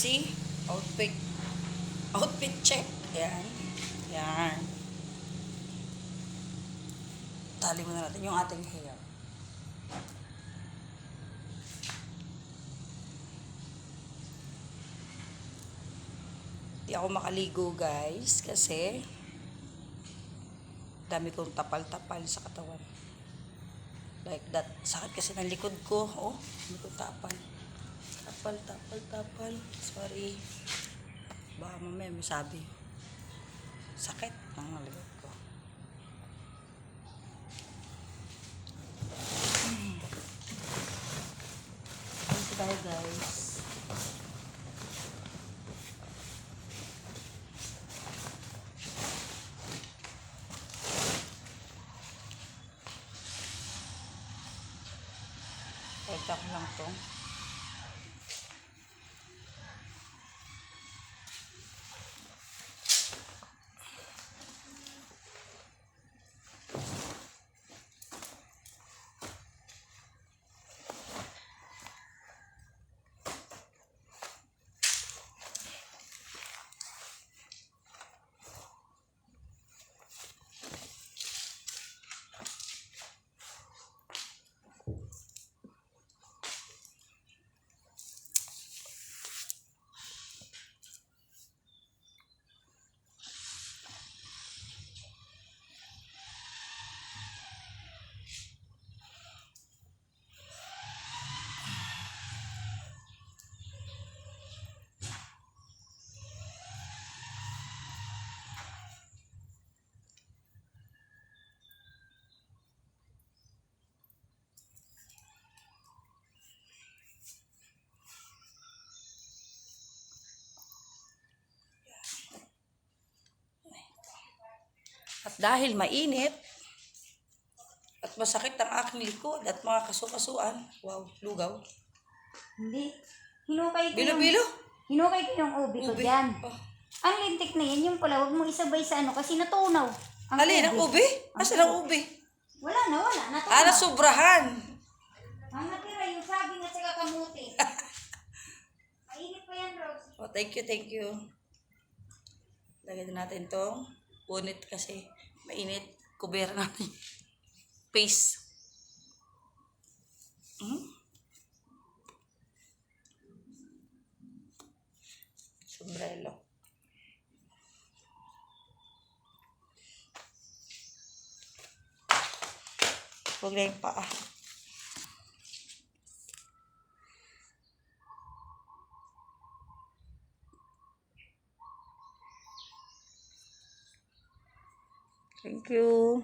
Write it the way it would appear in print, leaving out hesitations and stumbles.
see? Outfit. Outfit check. Yan. Yan. Tali muna natin yung ating hair. Di ako makaligo guys kasi dami kong tapal-tapal sa katawan. Like that. Sakit kasi ng likod ko. Oh, dami kong tapal. Tapal. Sorry. Baka mamaya may sabi. Sakit ng likod ko. Dito tayo guys. Pagka ko lang to. At dahil mainit at masakit ang aking likod at mga kasukasuan, wow, lugaw. Hindi. Hinukay ko Bilo-bilo? Hinukay ko yung ubi ko dyan. Oh. Ang lintik na yan, yung pala, huwag mong isabay sa ano, kasi natunaw. Alin, ang ubi? Asan ang ubi? Wala, natunaw. Nasubrahan. Ang natira, yung saging at saka kamuti. Mainit pa yan, Rose. Oh, thank you. Lagyan natin tong punit kasi mainit. Kubera natin. Paste. Sombrero. Huwag na yung paa. Thank you.